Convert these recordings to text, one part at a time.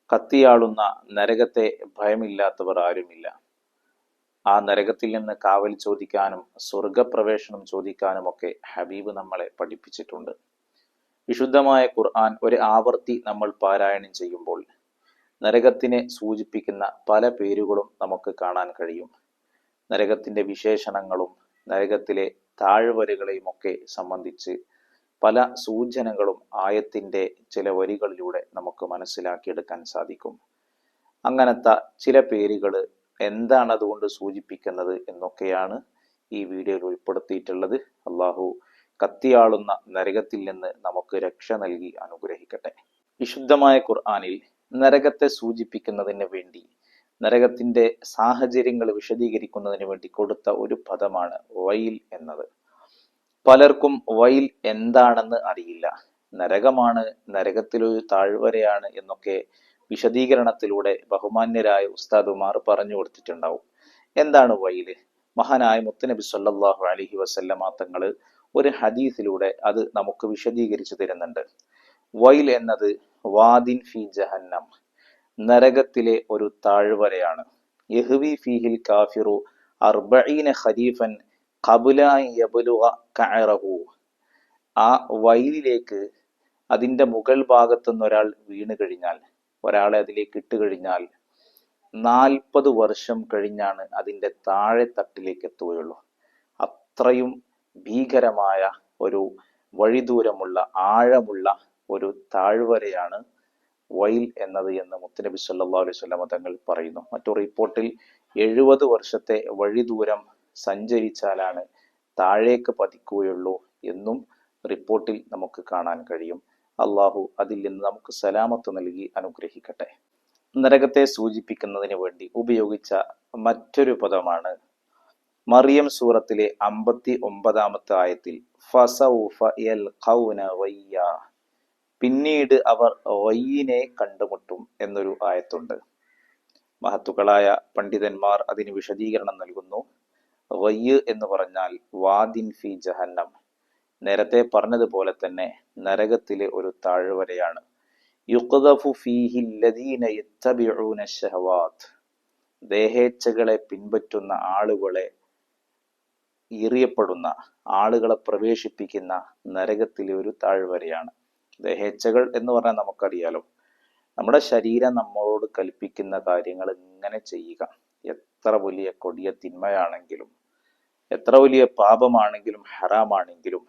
കത്തിയാളുന്ന നരകത്തെ ഭയമില്ലാത്തവർ ആരുമില്ല. ആ നരകത്തിൽ നിന്ന് കാവൽ ചോദിക്കാനും സ്വർഗപ്രവേശനം ചോദിക്കാനും ഒക്കെ ഹബീബ് നമ്മളെ പഠിപ്പിച്ചിട്ടുണ്ട്. വിശുദ്ധമായ ഖുർആൻ ഒരു ആവർത്തി നമ്മൾ പാരായണം ചെയ്യുമ്പോൾ നരകത്തിനെ സൂചിപ്പിക്കുന്ന പല പേരുകളും നമുക്ക് കാണാൻ കഴിയും. നരകത്തിന്റെ വിശേഷണങ്ങളും നരകത്തിലെ താഴ്വരകളെയും ഒക്കെ സംബന്ധിച്ച് പല സൂചനകളും ആയത്തിന്റെ ചില വരികളിലൂടെ നമുക്ക് മനസ്സിലാക്കിയെടുക്കാൻ സാധിക്കും. അങ്ങനത്തെ ചില പേരുകൾ എന്താണ് അതുകൊണ്ട് സൂചിപ്പിക്കുന്നത് എന്നൊക്കെയാണ് ഈ വീഡിയോയിൽ ഉൾപ്പെടുത്തിയിട്ടുള്ളത്. അള്ളാഹു കത്തിയാളുന്ന നരകത്തിൽ നിന്ന് നമുക്ക് രക്ഷ നൽകി അനുഗ്രഹിക്കട്ടെ. വിശുദ്ധമായ ഖുർആനിൽ നരകത്തെ സൂചിപ്പിക്കുന്നതിന് വേണ്ടി, നരകത്തിന്റെ സാഹചര്യങ്ങൾ വിശദീകരിക്കുന്നതിന് വേണ്ടി കൊടുത്ത ഒരു പദമാണ് വൈൽ എന്നത്. പലർക്കും വൈൽ എന്താണെന്ന് അറിയില്ല. നരകമാണ്, നരകത്തിലൊരു താഴ്വരയാണ് എന്നൊക്കെ വിശദീകരണത്തിലൂടെ ബഹുമാന്യരായ ഉസ്താദുമാർ പറഞ്ഞു കൊടുത്തിട്ടുണ്ടാവും. എന്താണ് വൈല്? മഹാനായ മുത്തുനബി സല്ലല്ലാഹു അലൈഹി വസല്ലമ തങ്ങൾ ഒരു ഹദീസിലൂടെ അത് നമുക്ക് വിശദീകരിച്ചു തരുന്നുണ്ട്. വൈൽ എന്നത് വാദിൻ ഫി ജഹന്നം, നരകത്തിലെ ഒരു താഴ്വരയാണ്. യഹ്വി ഫീഹിൽ കാഫിറു അർബഈന ഖരീഫൻ ഖബ്ല അൻ യബ്ലുഗ കഅറഹു. ആ വൈലിലേക്ക് അതിന്റെ മുകൾ ഭാഗത്തുനിന്ന് ഒരാൾ വീണ് കഴിഞ്ഞാൽ, ഒരാളെ അതിലേക്ക് ഇട്ട് കഴിഞ്ഞാൽ 40 വർഷം കഴിഞ്ഞാണ് അതിന്റെ താഴെ തട്ടിലേക്ക് എത്തുകയുള്ളൂ. അത്രയും ഭീകരമായ ഒരു വഴിദൂരമുള്ള ആഴമുള്ള ഒരു താഴ്വരയാണ് വൈൽ എന്നത് എന്ന് മുത്തുനബി സല്ലല്ലാഹു അലൈഹി വസല്ലം തങ്ങൾ പറയുന്നു. മറ്റൊരു റിപ്പോർട്ടിൽ 70 വർഷത്തെ വഴിദൂരം സഞ്ചരിച്ചാലാണ് താഴേക്ക് പതിക്കുകയുള്ളൂ എന്നും റിപ്പോർട്ടിൽ നമുക്ക് കാണാൻ കഴിയും. അള്ളാഹു അതിൽ നിന്ന് നമുക്ക് സലാമത്ത് നൽകി അനുഗ്രഹിക്കട്ടെ. നരകത്തെ സൂചിപ്പിക്കുന്നതിന് വേണ്ടി ഉപയോഗിച്ച മറ്റൊരു പദമാണ് മറിയം സൂറത്തിലെ 59-ാമത്തെ ആയത്തിൽ ഫസൗഫ യൽഖൗന വയ്യ, പിന്നീട് അവർ വയ്യിനെ കണ്ടുമുട്ടും എന്നൊരു ആയത്തുണ്ട്. മഹത്തുക്കളായ പണ്ഡിതന്മാർ അതിന് വിശദീകരണം നൽകുന്നു. വയ്യ് എന്ന് പറഞ്ഞാൽ വാദിൻ ഫി ജഹന്നം, നേരത്തെ പറഞ്ഞതുപോലെ തന്നെ നരകത്തിലെ ഒരു താഴ്വരയാണ്. യുഖ്ദഫു ഫീഹി അല്ലദീന യത്തബിഊന അശ്ശഹവാത്ത്, ദേഹേച്ഛകളെ പിൻപറ്റുന്ന ആളുകളെ എറിയപ്പെടുന്ന, ആളുകളെ പ്രവേശിപ്പിക്കുന്ന നരകത്തിലെ ഒരു താഴ്വരയാണ്. ദേഹേച്ഛകൾ എന്ന് പറഞ്ഞാൽ നമുക്കറിയാലോ, നമ്മുടെ ശരീരം നമ്മളോട് കൽപ്പിക്കുന്ന കാര്യങ്ങൾ ഇങ്ങനെ ചെയ്യുക. എത്ര വലിയ കൊടിയ തിന്മയാണെങ്കിലും, എത്ര വലിയ പാപമാണെങ്കിലും, ഹറാമാണെങ്കിലും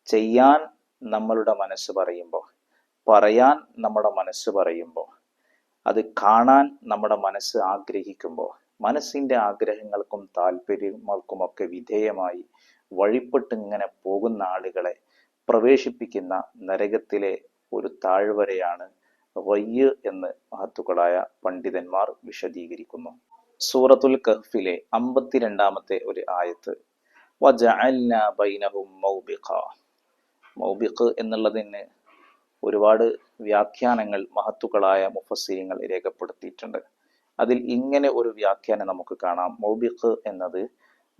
ചെയ്യാൻ നമ്മളുടെ മനസ്സ് പറയുമ്പോൾ, പറയാൻ നമ്മുടെ മനസ്സ് പറയുമ്പോൾ, അത് കാണാൻ നമ്മുടെ മനസ്സ് ആഗ്രഹിക്കുമ്പോൾ, മനസ്സിന്റെ ആഗ്രഹങ്ങൾക്കും താല്പര്യങ്ങൾക്കും ഒക്കെ വിധേയമായി വഴിപ്പെട്ട് ഇങ്ങനെ പോകുന്ന ആളുകളെ പ്രവേശിപ്പിക്കുന്ന നരകത്തിലെ ഒരു താഴ്വരയാണ് വയ്യ് എന്ന് മഹത്തുക്കളായ പണ്ഡിതന്മാർ വിശദീകരിക്കുന്നു. സൂറത്തുൽ കഹ്ഫിലെ 52-ാമത്തെ ഒരു ആയത്ത് വജഅൽനാ ബൈനഹും മൗബിഖ. മൗബിഖ് എന്നുള്ളതിന് ഒരുപാട് വ്യാഖ്യാനങ്ങൾ മഹത്തുക്കളായ മുഫസ്സിരിങ്ങൾ രേഖപ്പെടുത്തിയിട്ടുണ്ട്. അതിൽ ഇങ്ങനെ ഒരു വ്യാഖ്യാനം നമുക്ക് കാണാം. മൗബിഖ് എന്നത്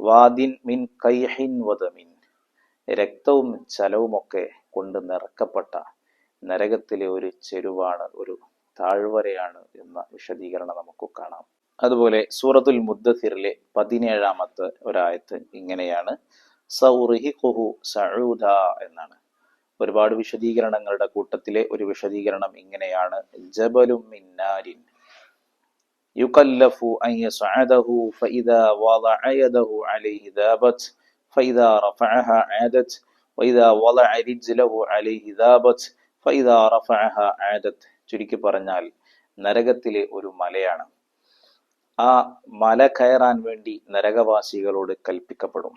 വാദിൻ മിൻ കൈഹിൻ വദമിൻ, രക്തവും ചലവുമൊക്കെ കൊണ്ട് നിറക്കപ്പെട്ട നരകത്തിലെ ഒരു ചെരുവാണ്, ഒരു താഴ്വരയാണ് എന്ന വിശദീകരണം നമുക്ക് കാണാം. അതുപോലെ സൂറത്തുൽ മുദ്ദസിറിലെ 17-ാമത്തെ ഒരായത്ത് ഇങ്ങനെയാണ്, സൗറിഹിഖുഹു സഊദ എന്നാണ്. ഒരുപാട് വിശദീകരണങ്ങളുടെ കൂട്ടത്തിലെ ഒരു വിശദീകരണം ഇങ്ങനെയാണ്, ജബലും മിൻ നാരിൻ യുകല്ലഫു അൻ യസ്അദഹു ഫഇദാ വളഅ യദഹു അലൈഹി ദാബത് ഫഇദാ റഫഅഹ ആദത് വഇദാ വളഅ റിജ്ലഹു അലൈഹി ദാബത് ഫഇദാ റഫഅഹ ആദത്. ചുരുക്കി പറഞ്ഞാൽ നരകത്തിലെ ഒരു മലയാണ്. ആ മല കയറാൻ വേണ്ടി നരകവാസികളോട് കൽപ്പിക്കപ്പെടും.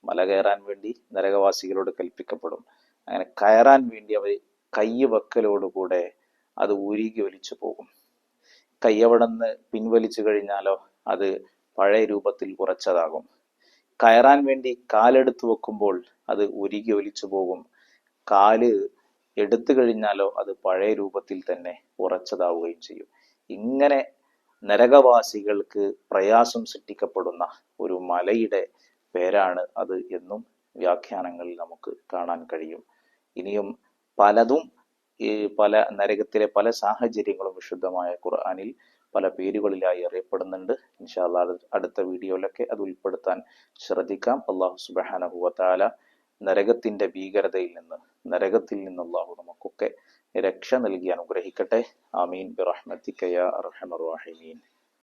മല കയറാൻ വേണ്ടി നരകവാസികളോട് കൽപ്പിക്കപ്പെടും. അങ്ങനെ കയറാൻ വേണ്ടി അവർ കയ്യ് അത് ഉരുകി ഒലിച്ചു പോകും. കയ്യവിടന്ന് പിൻവലിച്ചു കഴിഞ്ഞാലോ അത് പഴയ രൂപത്തിൽ ഉറച്ചതാകും. കയറാൻ വേണ്ടി കാലെടുത്ത് വെക്കുമ്പോൾ അത് ഉരുകി ഒലിച്ചു പോകും. കാല് എടുത്തു കഴിഞ്ഞാലോ അത് പഴയ രൂപത്തിൽ തന്നെ ഉറച്ചതാവുകയും ചെയ്യും. ഇങ്ങനെ നരകവാസികൾക്ക് പ്രയാസം സൃഷ്ടിക്കപ്പെടുന്ന ഒരു മലയുടെ പേരാണ് അത് എന്നും വ്യാഖ്യാനങ്ങളിൽ നമുക്ക് കാണാൻ കഴിയും. ഇനിയും പലതും ഈ പല നരകത്തിലെ പല സാഹചര്യങ്ങളും വിശുദ്ധമായ ഖുർആനിൽ പല പേരുകളിലായി അറിയപ്പെടുന്നുണ്ട്. ഇൻഷാ അല്ലാഹ് അടുത്ത വീഡിയോയിലൊക്കെ അത് ഉൾപ്പെടുത്താൻ ശ്രദ്ധിക്കാം. അള്ളാഹു സുബ്ഹാനഹു വ തആല നരകത്തിന്റെ ഭീകരതയിൽ നിന്ന്, നരകത്തിൽ നിന്ന് അള്ളാഹു നമുക്കൊക്കെ രക്ഷ നൽകി അനുഗ്രഹിക്കട്ടെ. ആമീൻ ബിറഹ്മതിക യാ അർഹമർ റഹീമീൻ.